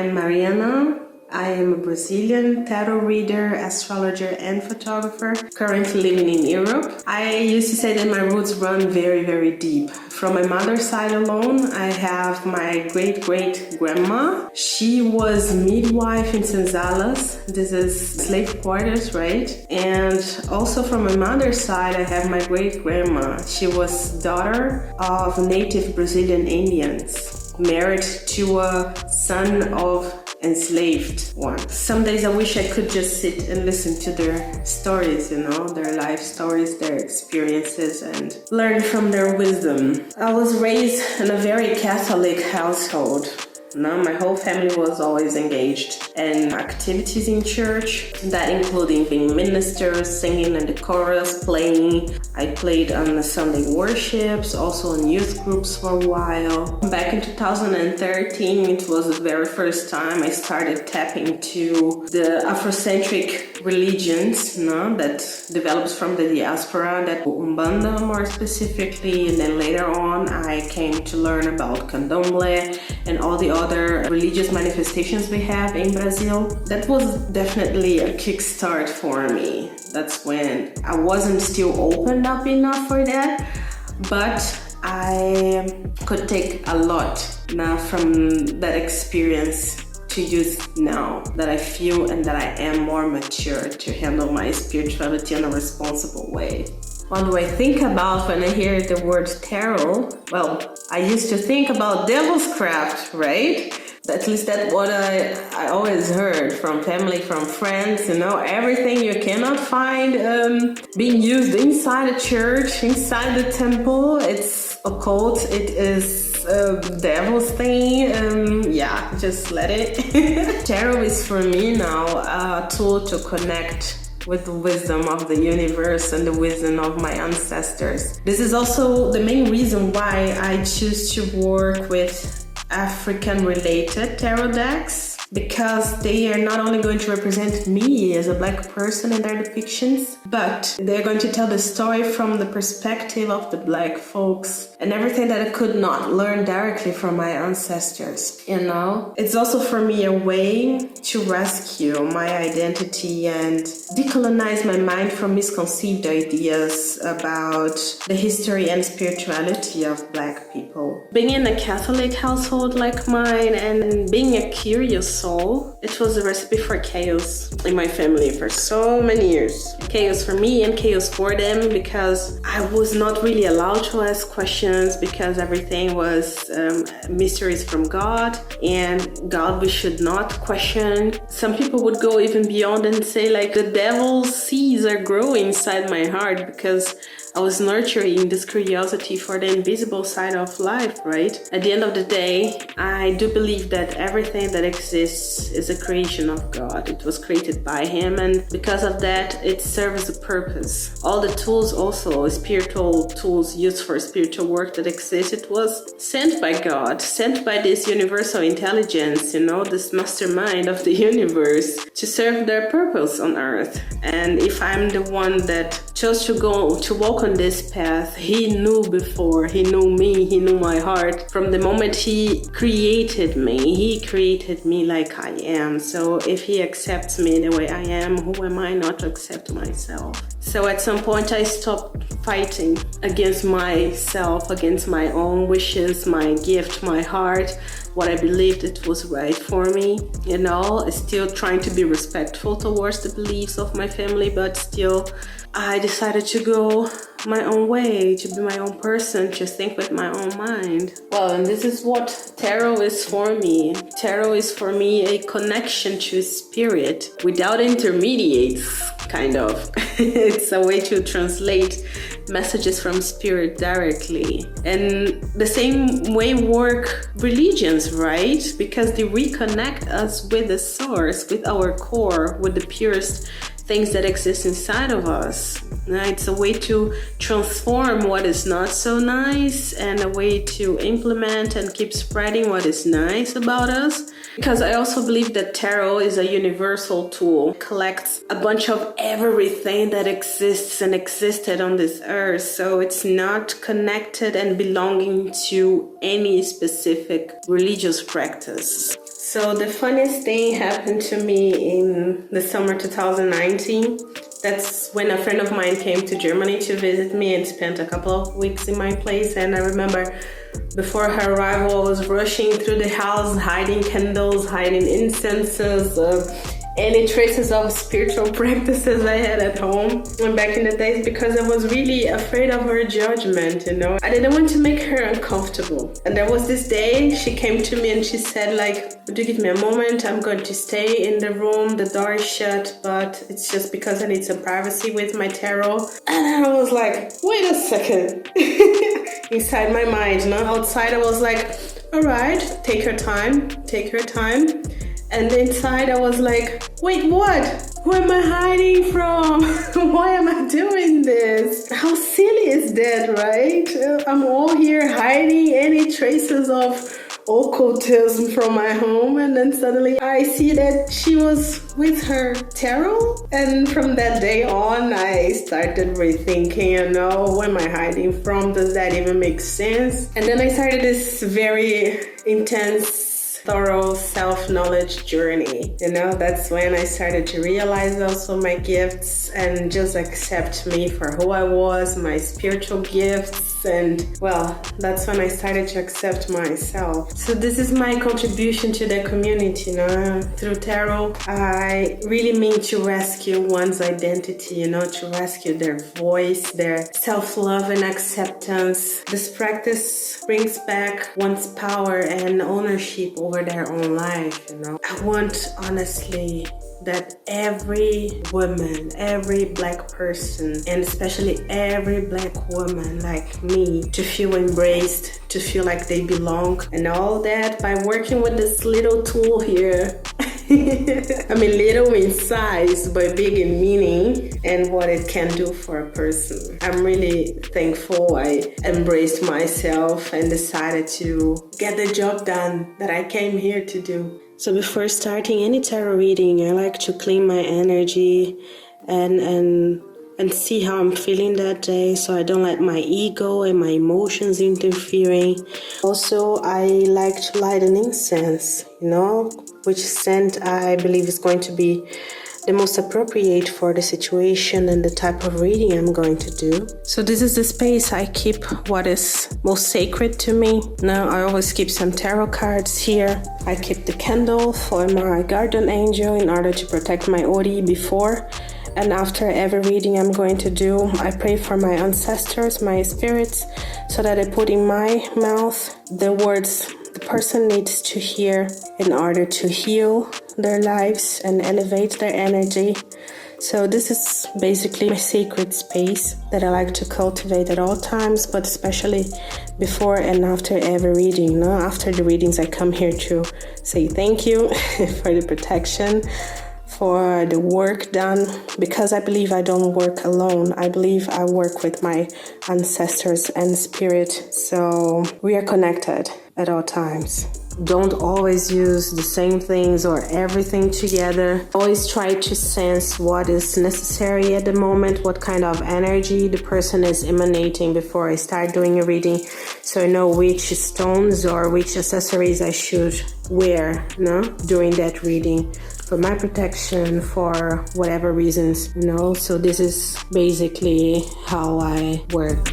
I'm Mariana. I am a Brazilian tarot reader, astrologer, and photographer, currently living in Europe. I used to say that my roots run very, very deep. From my mother's side alone, I have my great-great-grandma. She was midwife in Senzalas. This is slave quarters, right? And also from my mother's side, I have my great-grandma. She was daughter of native Brazilian Indians, married to a son of enslaved one. Some days I wish I could just sit and listen to their stories, their life stories, their experiences, and learn from their wisdom. I was raised in a very Catholic household. My whole family was always engaged in activities in church, that including being ministers, singing in the chorus, playing. I played on the Sunday worships, also in youth groups for a while. Back in 2013, it was the very first time I started tapping to the Afrocentric religions, that develops from the diaspora, that Umbanda more specifically, and then later on I came to learn about Candomblé and all the other religious manifestations we have in Brazil. That was definitely a kickstart for me. That's when I wasn't still opened up enough for that, but I could take a lot now from that experience to use now that I feel and that I am more mature to handle my spirituality in a responsible way. What do I think about when I hear the word tarot? Well, I used to think about devil's craft, right? At least that's what I always heard from family, from friends, everything you cannot find being used inside a church, inside the temple. It's occult, it is devil's thing. Just let it. Tarot is for me now a tool to connect with the wisdom of the universe and the wisdom of my ancestors. This is also the main reason why I choose to work with African-related tarot decks, because they are not only going to represent me as a Black person in their depictions, but they're going to tell the story from the perspective of the Black folks and everything that I could not learn directly from my ancestors, It's also for me a way to rescue my identity and decolonize my mind from misconceived ideas about the history and spirituality of Black people. Being in a Catholic household like mine and being a curious soul, it was a recipe for chaos in my family for so many years. Chaos for me and chaos for them, because I was not really allowed to ask questions, because everything was mysteries from God, and God we should not question. Some people would go even beyond and say the devil's seeds are growing inside my heart, because I was nurturing this curiosity for the invisible side of life, right? At the end of the day, I do believe that everything that exists is a creation of God. It was created by Him, and because of that, it serves a purpose. All the tools also, spiritual tools used for spiritual work that exist, it was sent by God, sent by this universal intelligence, this mastermind of the universe to serve their purpose on earth. And if I'm the one that chose to walk on this path, He knew before, He knew me, He knew my heart. From the moment He created me like I am. So if He accepts me the way I am, who am I not to accept myself? So at some point I stopped fighting against myself, against my own wishes, my gift, my heart, what I believed it was right for me, still trying to be respectful towards the beliefs of my family, but still I decided to go my own way, to be my own person, to think with my own mind. Well, and this is what tarot is for me. Tarot is for me a connection to spirit without intermediates, kind of. It's a way to translate messages from spirit directly. And the same way work religions, right? Because they reconnect us with the source, with our core, with the purest things that exist inside of us. It's a way to transform what is not so nice and a way to implement and keep spreading what is nice about us. Because I also believe that tarot is a universal tool. It collects a bunch of everything that exists and existed on this earth. So it's not connected and belonging to any specific religious practice. So the funniest thing happened to me in the summer 2019. That's when a friend of mine came to Germany to visit me and spent a couple of weeks in my place. And I remember before her arrival, I was rushing through the house, hiding candles, hiding incenses, any traces of spiritual practices I had at home and back in the days, because I was really afraid of her judgment, you know. I didn't want to make her uncomfortable. And there was this day she came to me and she said, like, would you give me a moment? I'm going to stay in the room, the door is shut, but it's just because I need some privacy with my tarot. And I was like, wait a second. Inside my mind, no? Outside I was like, all right, take your time, take your time. And inside I was like, wait, what? Who am I hiding from? Why am I doing this? How silly is that, right? I'm all here hiding any traces of occultism from my home, and then suddenly I see that she was with her tarot. And from that day on, I started rethinking, you know, where am I hiding from? Does that even make sense? And then I started this very intense, thorough self-knowledge journey. You know, that's when I started to realize also my gifts and just accept me for who I was, my spiritual gifts. And well, that's when I started to accept myself. So this is my contribution to the community, you know. Through tarot, I really mean to rescue one's identity, you know, to rescue their voice, their self-love and acceptance. This practice brings back one's power and ownership over their own life, you know. I want, honestly, that every woman, every Black person, and especially every Black woman like me, to feel embraced, to feel like they belong, and all that by working with this little tool here. I mean, little in size, but big in meaning and what it can do for a person. I'm really thankful I embraced myself and decided to get the job done that I came here to do. So before starting any tarot reading, I like to clean my energy and see how I'm feeling that day, so I don't let my ego and my emotions interfering. Also, I like to light an incense, you know, which scent I believe is going to be the most appropriate for the situation and the type of reading I'm going to do. So this is the space I keep what is most sacred to me. Now I always keep some tarot cards here. I keep the candle for my guardian angel in order to protect my Ori before and after every reading I'm going to do. I pray for my ancestors, my spirits, so that I put in my mouth the words the person needs to hear in order to heal their lives and elevate their energy. So this is basically my sacred space that I like to cultivate at all times, but especially before and after every reading. No? After the readings, I come here to say thank you for the protection, for the work done, because I believe I don't work alone. I believe I work with my ancestors and spirit, so we are connected at all times. Don't always use the same things or everything together. Always try to sense what is necessary at the moment, what kind of energy the person is emanating before I start doing a reading, so I know which stones or which accessories I should wear, no, during that reading, for my protection, for whatever reasons, you know. So this is basically how I work.